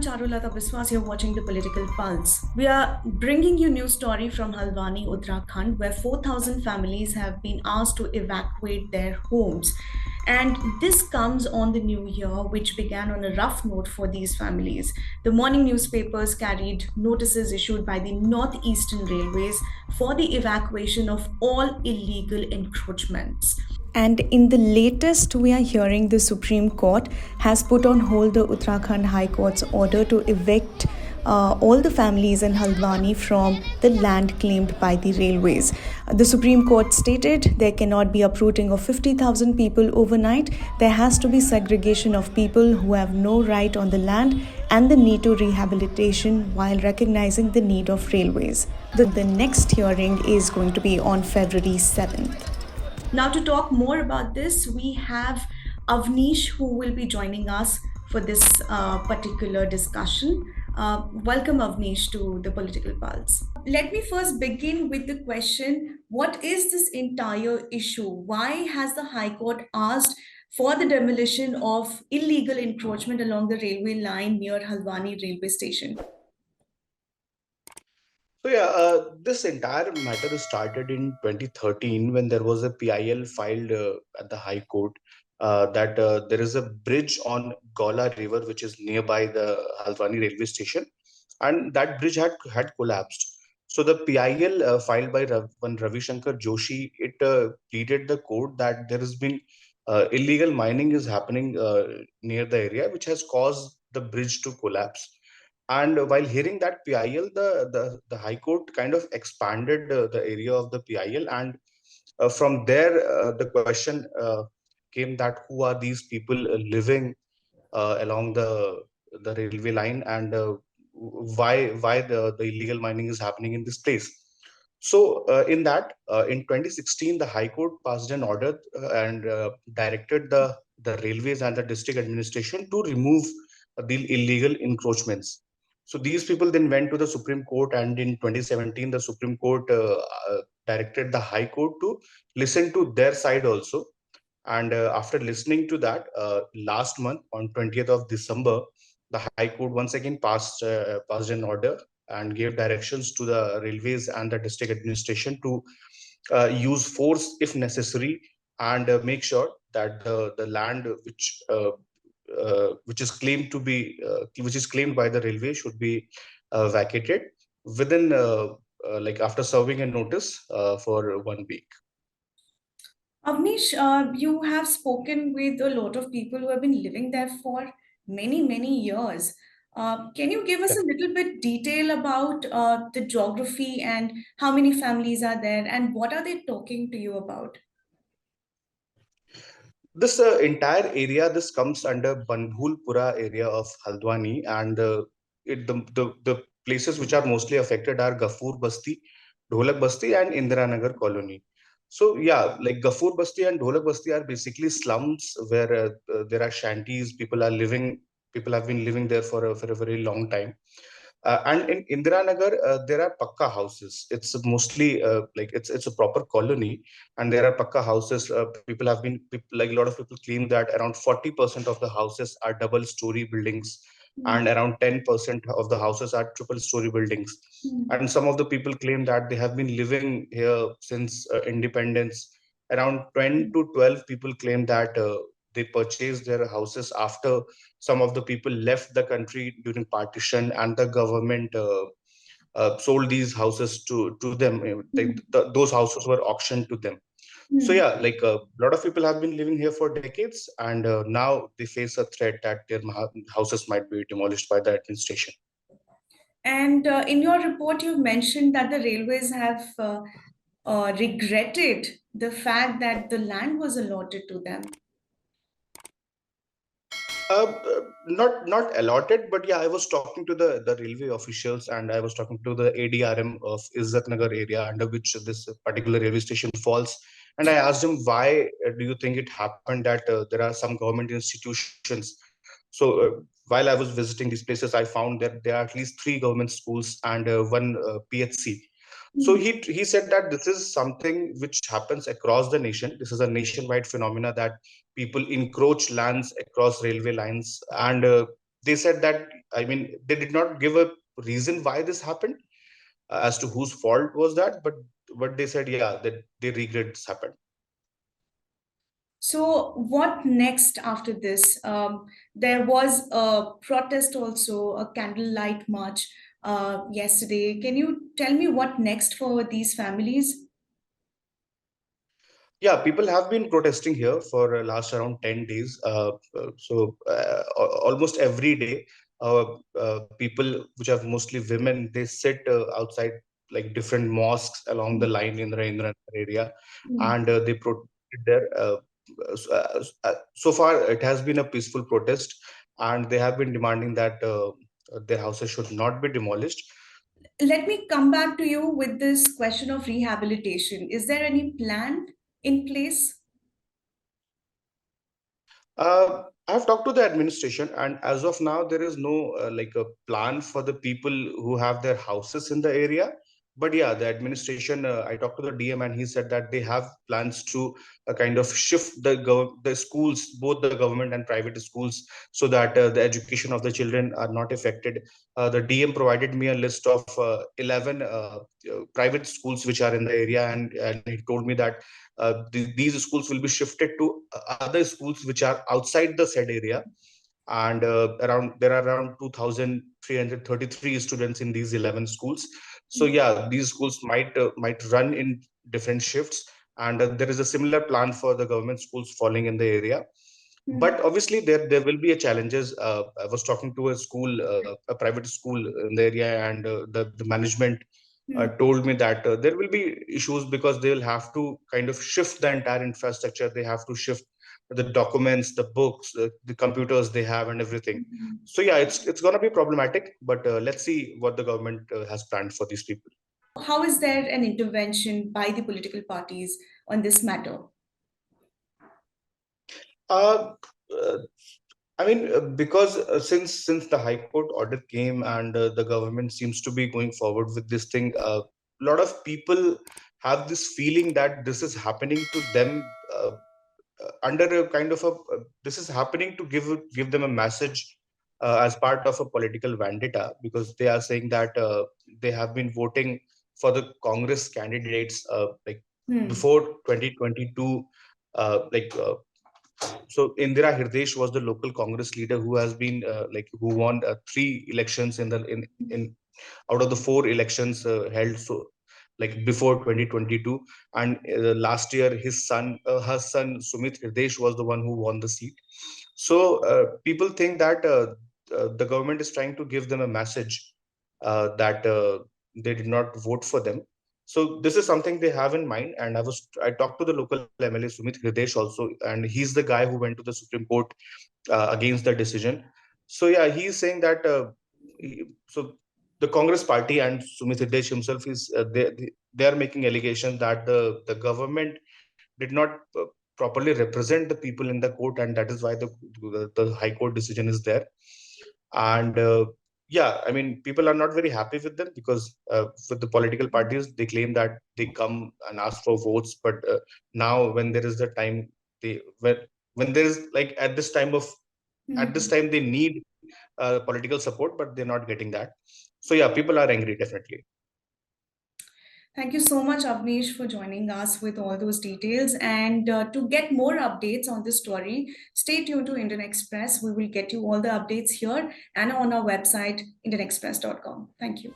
Charulata Biswas. You're watching The Political Pulse. We are bringing you news story from Haldwani, Uttarakhand, where 4,000 families have been asked to evacuate their homes. And this comes on the new year, which began on a rough note for these families. The morning newspapers carried notices issued by the Northeastern Railways for the evacuation of all illegal encroachments. And in the latest, we are hearing the Supreme Court has put on hold the Uttarakhand High Court's order to evict all the families in Haldwani from the land claimed by the railways. The Supreme Court stated there cannot be uprooting of 50,000 people overnight. There has to be segregation of people who have no right on the land and the need to rehabilitation while recognizing the need of railways. The next hearing is going to be on February 7th. Now, to talk more about this, we have Avnish who will be joining us for this particular discussion. Welcome, Avnish, to the Political Pulse. Let me first begin with the question, what is this entire issue? Why has the High Court asked for the demolition of illegal encroachment along the railway line near Haldwani railway station? This entire matter started in 2013 when there was a PIL filed at the High Court that there is a bridge on Gola River which is nearby the Haldwani railway station, and that bridge had collapsed. So the PIL filed by one Ravi Shankar Joshi, it pleaded the court that there has been illegal mining is happening near the area, which has caused the bridge to collapse. And while hearing that PIL, the High Court kind of expanded the area of the PIL, and from there the question came that who are these people living along the railway line, and why the illegal mining is happening in this place. So in 2016, the High Court passed an order and directed the railways and the district administration to remove the illegal encroachments. So these people then went to the Supreme Court, and in 2017, the Supreme Court directed the High Court to listen to their side also. And after listening to that, last month on 20th of December, the High Court once again passed an order and gave directions to the railways and the district administration to use force if necessary, and make sure that the land which is claimed to be which is claimed by the railway should be vacated within like after serving a notice for 1 week. Avnish, you have spoken with a lot of people who have been living there for many, many years. Can you give us a little bit detail about the geography and how many families are there and what are they talking to you about? This entire area, this comes under Banbhulpura area of Haldwani, and the places which are mostly affected are Gafur Basti, Dholak Basti, and Indiranagar colony. So yeah, like Gafur Basti and Dholak Basti are basically slums where there are shanties. People have been living there for a very long time. And in Indiranagar, there are pakka houses. It's mostly like it's a proper colony, and there are pakka houses. People have been like a lot of people claim that around 40% of the houses are double-story buildings, and around 10% of the houses are triple-story buildings. And some of the people claim that they have been living here since independence. Around 10 to 12 people claim that they purchased their houses after some of the people left the country during partition, and the government sold these houses to them. Those houses were auctioned to them. So yeah, like a lot of people have been living here for decades, and now they face a threat that their houses might be demolished by the administration. And in your report, you mentioned that the railways have regretted the fact that the land was allotted to them. Not allotted, but yeah, I was talking to the railway officials, and I was talking to the ADRM of Izzat Nagar area under which this particular railway station falls, and I asked him why do you think it happened that there are some government institutions. So while I was visiting these places, I found that there are at least 3 government schools and one PHC. So he said that this is something which happens across the nation. This is a nationwide phenomena that people encroach lands across railway lines, and they said that I mean, they did not give a reason why this happened, as to whose fault was that, but they said, yeah, that they regret this happened. So, what next after this? There was a protest also, a candlelight march yesterday. Can you tell me what next for these families? Yeah, people have been protesting here for last around 10 days. Almost every day, uh, people, which are mostly women, they sit outside like different mosques along the line in the Indra area, Hmm. and they protested there. So far, it has been a peaceful protest, and they have been demanding that their houses should not be demolished. Let me come back to you with this question of rehabilitation. Is there any plan in place? I've talked to the administration, and as of now, there is no like a plan for the people who have their houses in the area. But yeah, the administration. I talked to the DM, and he said that they have plans to kind of shift the schools, both the government and private schools, so that the education of the children are not affected. The DM provided me a list of 11 private schools which are in the area, and he told me that these schools will be shifted to other schools which are outside the said area, and around there are around 2333 students in these 11 schools. So yeah, these schools might run in different shifts, and there is a similar plan for the government schools falling in the area. But Hmm. obviously there will be a challenges. I was talking to a school, a private school in the area, and the management Hmm. told me that there will be issues because they will have to kind of shift the entire infrastructure. They have to shift the documents, the books, the computers they have, and everything. Hmm. So yeah, it's going to be problematic, but let's see what the government has planned for these people. How is there an intervention by the political parties on this matter? uh, uh, I mean, because since the High Court order came, and the government seems to be going forward with this thing, a lot of people have this feeling that this is happening to them under a kind of a this is happening to give them a message as part of a political vendetta, because they are saying that they have been voting for the Congress candidates like Hmm. before 2022. Like so Indira Hirdesh was the local Congress leader who has been who won three elections in out of the four elections held so like before 2022. And last year her son Sumit Hirdesh was the one who won the seat. So people think that the government is trying to give them a message that they did not vote for them. So this is something they have in mind. And I talked to the local MLA Sumit Hirdesh also, and he's the guy who went to the Supreme Court against the decision. So yeah, he's saying that so the Congress party and Sumit Hirdesh himself is they are making allegations that the government did not properly represent the people in the court, and that is why the High Court decision is there. And yeah, I mean, people are not very happy with them, because with the political parties, they claim that they come and ask for votes, but now when there is the time, they when there is like at this Hmm. time they need political support, but they're not getting that. So yeah, people are angry, definitely. Thank you so much, Avnish, for joining us with all those details. And to get more updates on this story, stay tuned to Indian Express. We will get you all the updates here and on our website, indianexpress.com. Thank you.